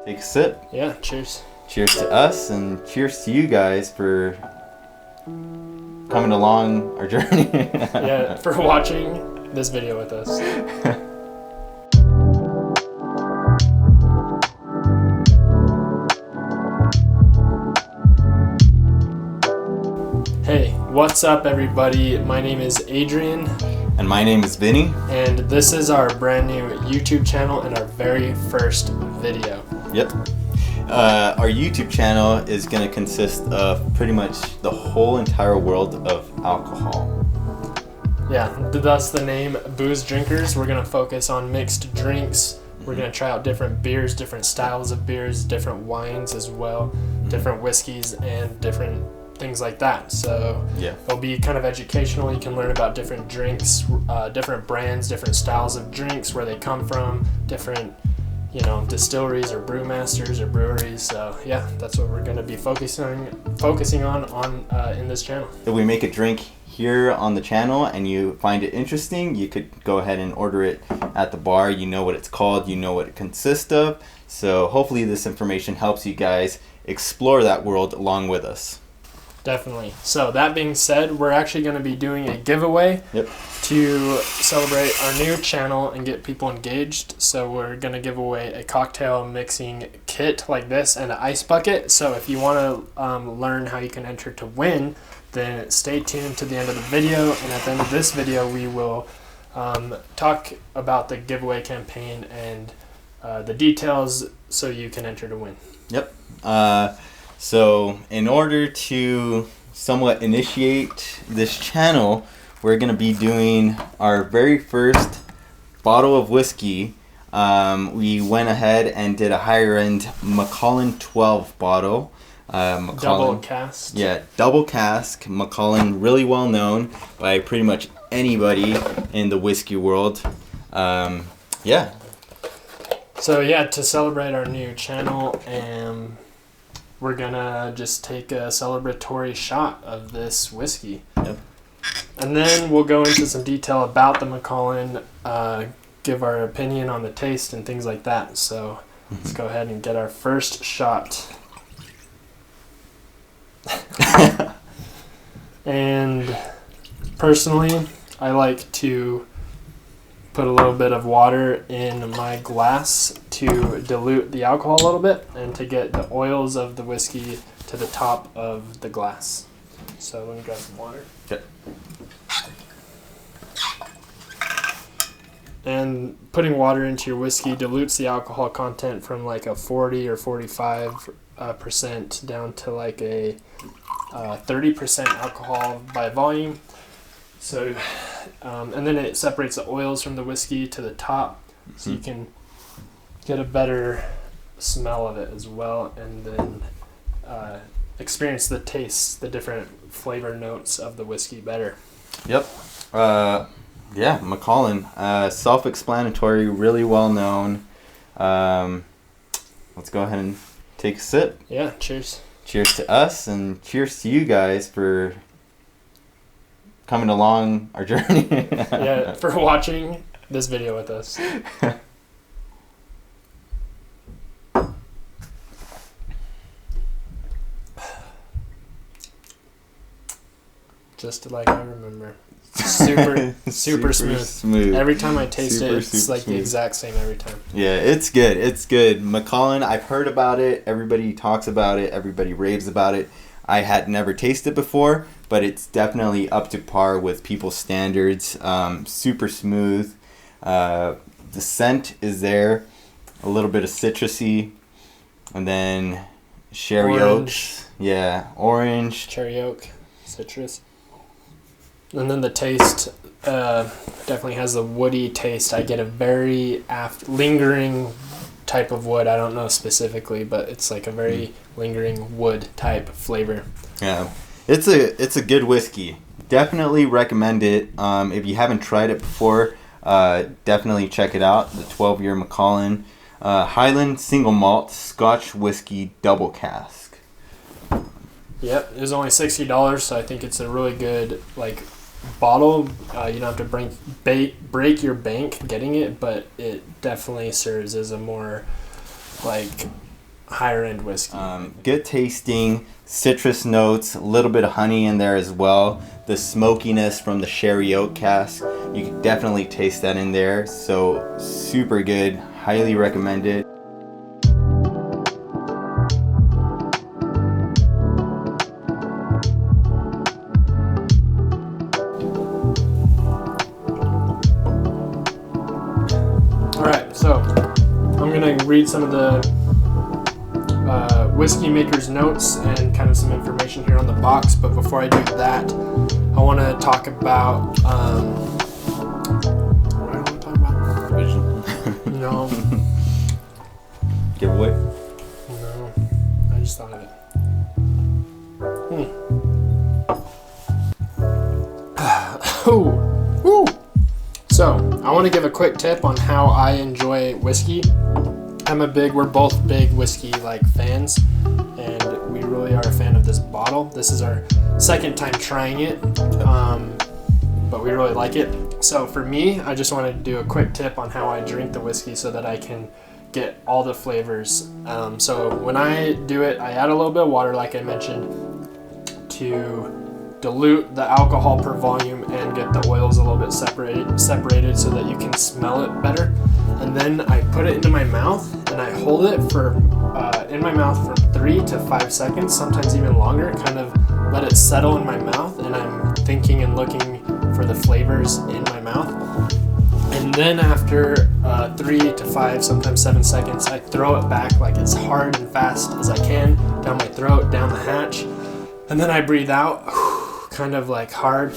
Take a sip. Yeah, cheers. Cheers to us and cheers to you guys for coming along our journey. Yeah, for watching this video with us. Hey, what's up everybody? My name is Adrian. And my name is Vini. And this is our brand new YouTube channel and our very first video. Yep. Our YouTube channel is going to consist of pretty much the whole entire world of alcohol. Yeah, thus the name Booze Drinkers. We're going to focus on mixed drinks. We're going to try out different beers, different styles of beers, different wines as well, different whiskeys, and different things like that. So yeah, it'll be kind of educational. You can learn about different drinks, different brands, different styles of drinks, where they come from, different distilleries or brewmasters or breweries. So yeah, that's what we're going to be focusing on in this channel. If we make a drink here on the channel and you find it interesting, you could go ahead and order it at the bar. You know what it's called, you know what it consists of. So hopefully this information helps you guys explore that world along with us. Definitely. So that being said, we're actually going to be doing a giveaway to celebrate our new channel and get people engaged. So we're going to give away a cocktail mixing kit like this and an ice bucket. So if you want to learn how you can enter to win, then stay tuned to the end of the video. And at the end of this video, we will talk about the giveaway campaign and the details so you can enter to win. Yep. So in order to somewhat initiate this channel, we're going to be doing our very first bottle of whiskey. We went ahead and did a higher end Macallan 12 bottle. Double cask. Yeah, double cask. Macallan, really well known by pretty much anybody in the whiskey world. Yeah. So yeah, to celebrate our new channel, we're gonna just take a celebratory shot of this whiskey. Yep. And then we'll go into some detail about the Macallan, give our opinion on the taste and things like that. So let's go ahead and get our first shot. And personally, I like to put a little bit of water in my glass to dilute the alcohol a little bit and to get the oils of the whiskey to the top of the glass. So let me grab some water. Okay. And putting water into your whiskey dilutes the alcohol content from like a 40 or 45% down to like a 30% alcohol by volume. So, and then it separates the oils from the whiskey to the top, so you can get a better smell of it as well, and then experience the taste, the different flavor notes of the whiskey better. Yep. Yeah, Macallan, self-explanatory, really well known. Let's go ahead and take a sip. Yeah, cheers. Cheers to us and cheers to you guys for coming along our journey. Yeah, for watching this video with us. Just like I remember. Super smooth. Every time I taste it, it's like the exact same every time. Yeah, it's good. It's good. Macallan, I've heard about it. Everybody talks about it. Everybody raves about it. I had never tasted before, but it's definitely up to par with people's standards. Super smooth. The scent is there. A little bit of citrusy. And then sherry oaks. Yeah, orange. Cherry oak, citrus. And then the taste definitely has the woody taste. I get a very lingering type of wood. I don't know specifically, but it's like a very lingering wood type flavor. Yeah, it's a good whiskey. Definitely recommend it. If you haven't tried it before, definitely check it out. The 12-year Macallan Highland single malt Scotch whiskey double cask. Yep, it was only $60, so I think it's a really good bottle. You don't have to break your bank getting it, but it definitely serves as a more higher end whiskey. Good tasting, citrus notes, a little bit of honey in there as well. The smokiness from the sherry oak cask, you can definitely taste that in there. So super good, highly recommended. Alright, so I'm going to read some of the whiskey maker's notes and kind of some information here on the box, but before I do that, I want to talk about what do I want to talk about? Vision. No. Giveaway? No. I just thought of it. Ooh. Ooh. So, I want to give a quick tip on how I enjoy whiskey. We're both big whiskey fans, and we really are a fan of this bottle. This is our second time trying it, but we really like it. So for me, I just want to do a quick tip on how I drink the whiskey so that I can get all the flavors. So when I do it, I add a little bit of water, like I mentioned, to dilute the alcohol per volume and get the oils a little bit separated so that you can smell it better. And then I put it into my mouth and I hold it in my mouth for 3 to 5 seconds, sometimes even longer, kind of let it settle in my mouth, and I'm thinking and looking for the flavors in my mouth. And then after 3 to 5, sometimes 7 seconds, I throw it back as hard and fast as I can down my throat, down the hatch, and then I breathe out kind of hard,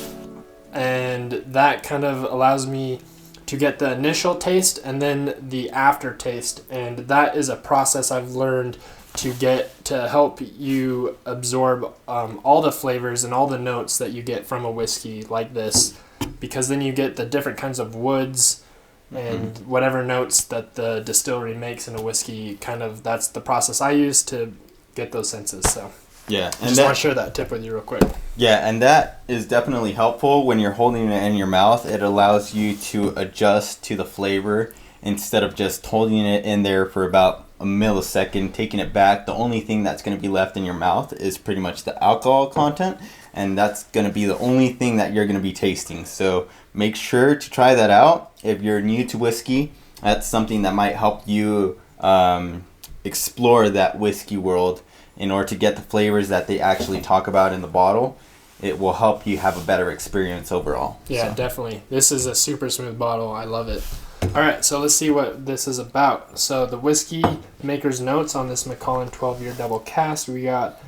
and that kind of allows me to get the initial taste and then the aftertaste, and that is a process I've learned to help you absorb all the flavors and all the notes that you get from a whiskey like this, because then you get the different kinds of woods and whatever notes that the distillery makes in a whiskey. That's the process I use to get those senses. So yeah, and I just want to share that tip with you real quick. Yeah, and that is definitely helpful when you're holding it in your mouth. It allows you to adjust to the flavor instead of just holding it in there for about a millisecond, taking it back. The only thing that's going to be left in your mouth is pretty much the alcohol content, and that's going to be the only thing that you're going to be tasting. So make sure to try that out. If you're new to whiskey, that's something that might help you explore that whiskey world in order to get the flavors that they actually talk about in the bottle. It will help you have a better experience overall. Yeah, so. Definitely. This is a super smooth bottle. I love it. All right, so let's see what this is about. So the whiskey maker's notes on this Macallan 12-year double cast, we got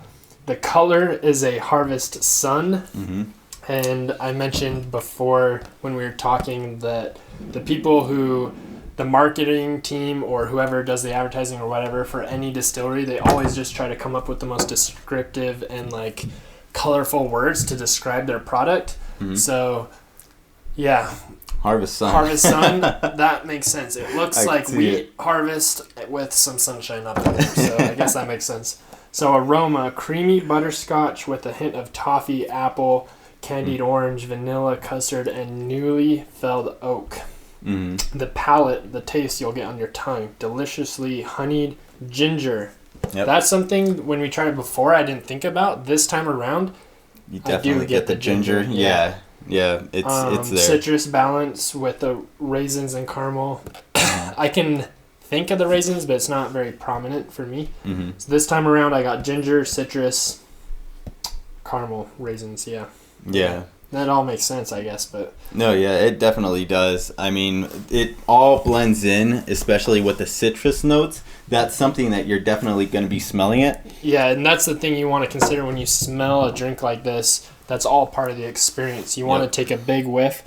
the color is a harvest sun. Mm-hmm. And I mentioned before when we were talking that the marketing team or whoever does the advertising or whatever for any distillery, they always just try to come up with the most descriptive and colorful words to describe their product. Mm-hmm. So, yeah. Harvest sun. That makes sense. It looks like wheat harvest with some sunshine up in there. So I guess that makes sense. So aroma, creamy butterscotch with a hint of toffee, apple, candied orange, vanilla, custard, and newly felled oak. Mm-hmm. The palate, the taste you'll get on your tongue, deliciously honeyed ginger. Yep. That's something when we tried it before I didn't think about. This time around, you definitely get the ginger. Yeah, it's there. Citrus balance with the raisins and caramel. I can think of the raisins, but it's not very prominent for me. Mm-hmm. So this time around, I got ginger, citrus, caramel, raisins. Yeah. That all makes sense, I guess, but... No, yeah, it definitely does. I mean, it all blends in, especially with the citrus notes. That's something that you're definitely going to be smelling it. Yeah, and that's the thing you want to consider when you smell a drink like this. That's all part of the experience. You want to take a big whiff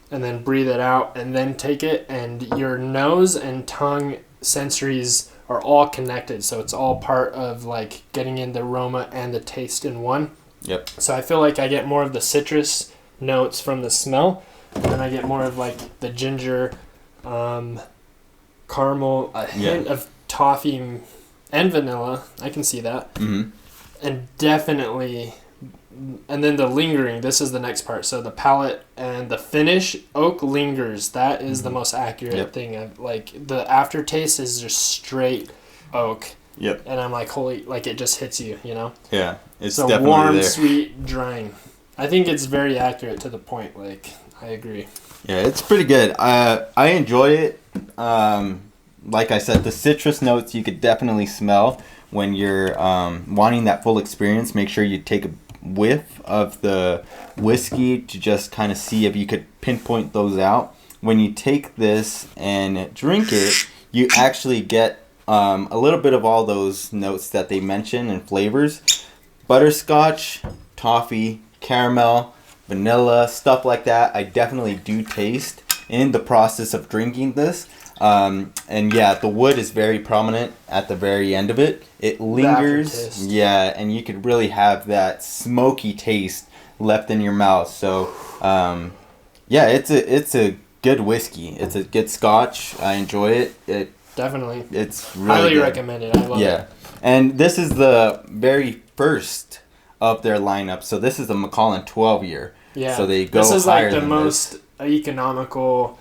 and then breathe it out and then take it, and your nose and tongue sensories are all connected, so it's all part of getting in the aroma and the taste in one. Yep. So I feel like I get more of the citrus notes from the smell, and then I get more of the ginger, caramel, a hint of toffee and vanilla. I can see that. Mm-hmm. And definitely, and then the lingering, this is the next part. So the palate and the finish, oak lingers. That is the most accurate thing. The aftertaste is just straight oak. Yep. And I'm like, holy, like it just hits you, you know? Yeah, it's so definitely warm, there. sweet, drying. I think it's very accurate to the point. Like, I agree. Yeah, it's pretty good. I enjoy it. Like I said, the citrus notes you could definitely smell when you're wanting that full experience. Make sure you take a whiff of the whiskey to just kind of see if you could pinpoint those out. When you take this and drink it, you actually get a little bit of all those notes that they mention and flavors. Butterscotch, toffee, caramel, vanilla, stuff like that. I definitely do taste in the process of drinking this. And yeah, the wood is very prominent at the very end of it. It lingers. Yeah, and you could really have that smoky taste left in your mouth. So, yeah, it's a good whiskey. It's a good scotch. I enjoy it. Definitely. It's really highly good. recommended. I love it. Yeah. And this is the very first of their lineup. So this is the Macallan 12-year. Yeah. So they go This is higher like the than most economical,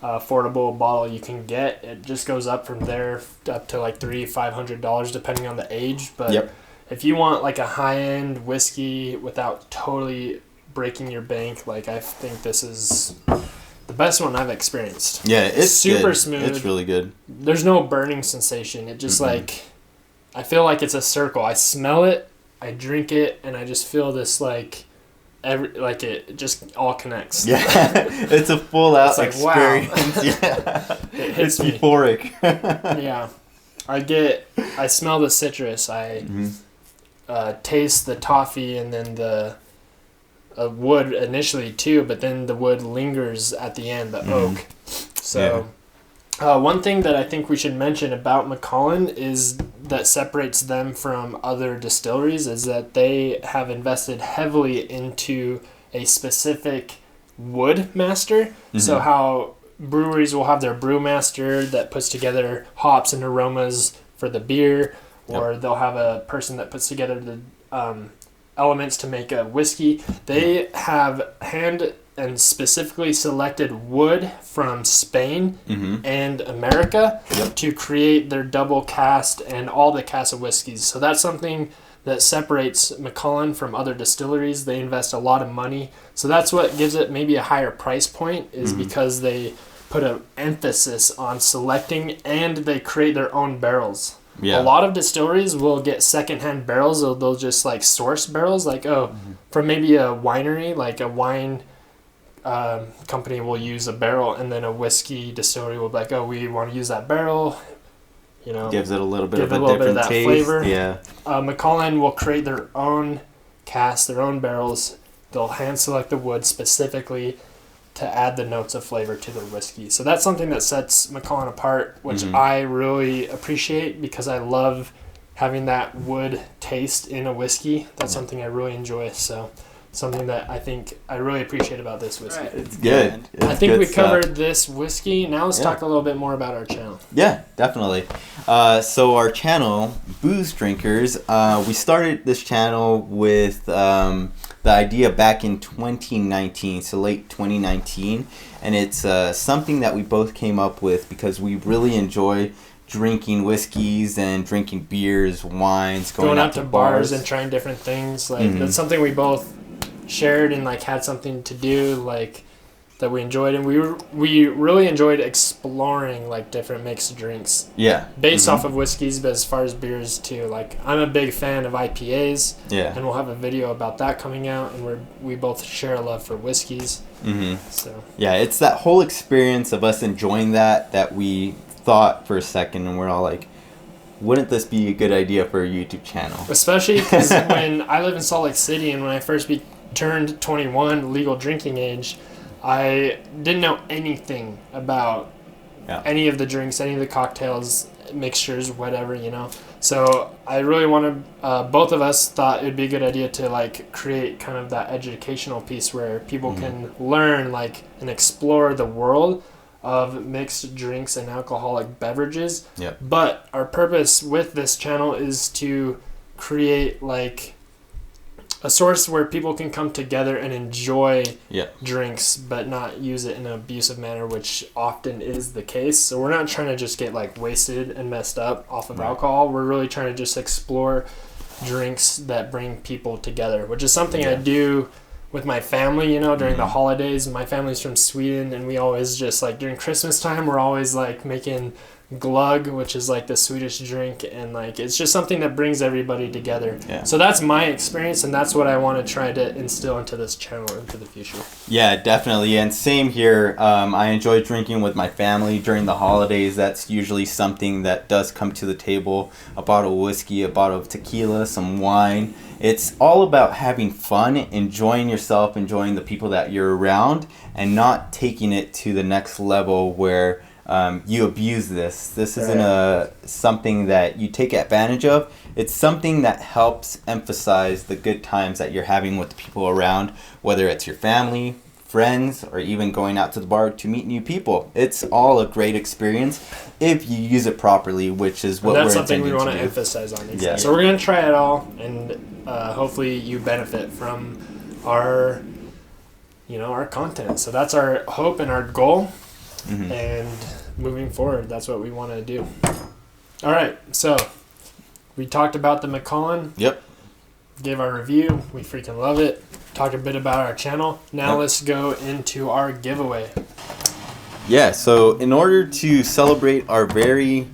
affordable bottle you can get. It just goes up from there up to like $300-$500 depending on the age. But Yep. if you want like a high-end whiskey without totally breaking your bank, like I think this is the best one I've experienced. Yeah, it's super good. smooth. It's really good. There's no burning sensation. It just like, I feel like it's a circle. I smell it, I drink it, and I just feel this like, it just all connects. Yeah, it's a full out like, experience. wow. Yeah, It hits it's me. euphoric. Yeah, I smell the citrus. I taste the toffee and then the wood initially too, but then the wood lingers at the end, the oak. So one thing that I think we should mention about Macallan is that separates them from other distilleries is that they have invested heavily into a specific wood master. So how breweries will have their brewmaster that puts together hops and aromas for the beer, or they'll have a person that puts together the elements to make a whiskey. They have hand and specifically selected wood from Spain and America to create their double cast and all the cask of whiskeys. So that's something that separates Macallan from other distilleries. They invest a lot of money. So that's what gives it maybe a higher price point is because they put an emphasis on selecting and they create their own barrels. Yeah. A lot of distilleries will get secondhand barrels, or they'll just like source barrels, like from maybe a winery, like a wine company will use a barrel, and then a whiskey distillery will be like, oh, we want to use that barrel, you know, Gives it a little bit of a little different bit of that taste. flavor. Yeah. Macallan will create their own casks, their own barrels. They'll hand select the wood specifically to add the notes of flavor to their whiskey. So that's something that sets Macallan apart, which I really appreciate because I love having that wood taste in a whiskey. That's something I really enjoy. So something that I think I really appreciate about this whiskey. Right. It's good. It's I think good we stuff. covered this whiskey. Now let's talk a little bit more about our channel. Yeah, definitely. So our channel, Booze Drinkers, we started this channel with the idea back in 2019, so late 2019, and it's something that we both came up with because we really enjoy drinking whiskeys and drinking beers, wines, going out to bars and trying different things. Like that's something we both shared and like had something to do like that we enjoyed, and we really enjoyed exploring like different mixed drinks. Yeah. Based off of whiskeys, but as far as beers too, like I'm a big fan of IPAs. Yeah. And we'll have a video about that coming out, and we both share a love for whiskeys. So yeah, it's that whole experience of us enjoying that we thought for a second, and we're all like, wouldn't this be a good idea for a YouTube channel? Especially because when I live in Salt Lake City, and when I first turned 21, legal drinking age, I didn't know anything about any of the drinks, any of the cocktails, mixtures, whatever, you know. So I really wanted, both of us thought it would be a good idea to like create kind of that educational piece where people can learn like and explore the world of mixed drinks and alcoholic beverages. Yep. But our purpose with this channel is to create like a source where people can come together and enjoy Yeah. drinks, but not use it in an abusive manner, which often is the case. So we're not trying to just get like wasted and messed up off of alcohol. We're really trying to just explore drinks that bring people together, which is something I do with my family, you know, during the holidays. My family's from Sweden, and we always just like during Christmas time, we're always like making glug, which is like the Swedish drink, and like it's just something that brings everybody together. So that's my experience, and that's what I want to try to instill into this channel into the future. Yeah, definitely. And same here. I enjoy drinking with my family during the holidays. That's usually something that does come to the table. A bottle of whiskey, a bottle of tequila, some wine. It's all about having fun, enjoying yourself, enjoying the people that you're around, and not taking it to the next level where you abuse this. This isn't something that you take advantage of. It's something that helps emphasize the good times that you're having with the people around, whether it's your family, friends, or even going out to the bar to meet new people. It's all a great experience if you use it properly, which is what we're intending to do. That's something we want to emphasize on. Exactly. Yeah. So we're going to try it all, and hopefully you benefit from our content. So that's our hope and our goal. And moving forward, that's what we want to do. All right, so we talked about the Macallan. Yep. Gave our review. We freaking love it. Talked a bit about our channel. Now let's go into our giveaway. Yeah, so in order to celebrate our very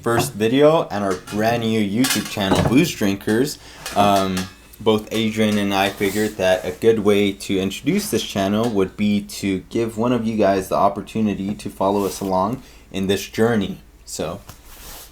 first video and our brand new YouTube channel, Booze Drinkers, both Adrian and I figured that a good way to introduce this channel would be to give one of you guys the opportunity to follow us along in this journey. So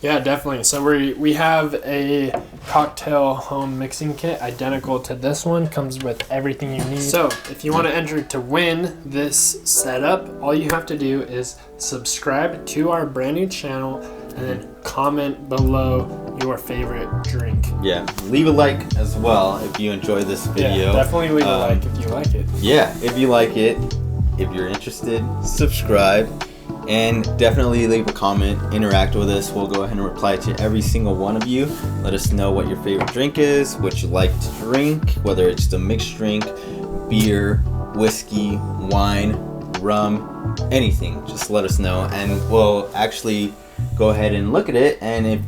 yeah, definitely. So we have a cocktail home mixing kit identical to this one. Comes with everything you need. So if you want to enter to win this setup, all you have to do is subscribe to our brand new channel and then comment below your favorite drink. Yeah, leave a like as well if you enjoy this video. Yeah, definitely leave a like if you like it. Yeah, if you like it, if you're interested, subscribe, and definitely leave a comment, interact with us. We'll go ahead and reply to every single one of you. Let us know what your favorite drink is, what you like to drink, whether it's a mixed drink, beer, whiskey, wine, rum, anything. Just let us know, and we'll actually go ahead and look at it, and if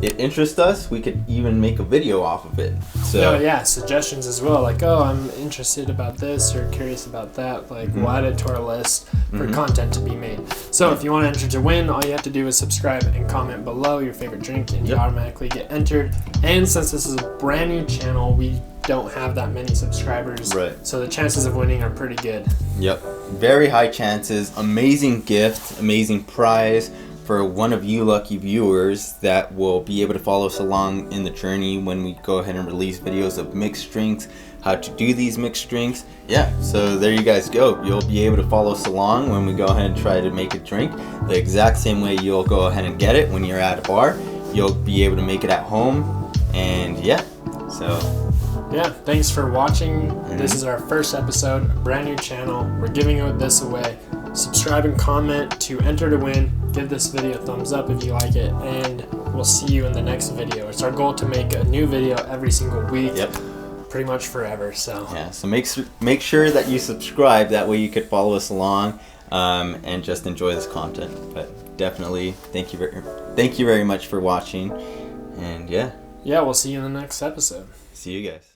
it interests us, we could even make a video off of it. So yeah, suggestions as well, like, oh, I'm interested about this or curious about that, like we'll add it to our list for content to be made. So if you want to enter to win, all you have to do is subscribe and comment below your favorite drink, and you automatically get entered. And since this is a brand new channel, we don't have that many subscribers, so the chances of winning are pretty good. Yep, very high chances. Amazing gift, amazing prize for one of you lucky viewers that will be able to follow us along in the journey when we go ahead and release videos of mixed drinks, how to do these mixed drinks. Yeah, so there you guys go. You'll be able to follow us along when we go ahead and try to make a drink the exact same way you'll go ahead and get it when you're at a bar. You'll be able to make it at home, and yeah, so yeah, thanks for watching. This is our first episode, a brand new channel. We're giving this away. Subscribe and comment to enter to win. Give this video a thumbs up if you like it, and we'll see you in the next video. It's our goal to make a new video every single week, pretty much forever. So yeah, so make sure that you subscribe. That way you could follow us along and just enjoy this content. But definitely, thank you very much for watching, and yeah, we'll see you in the next episode. See you guys.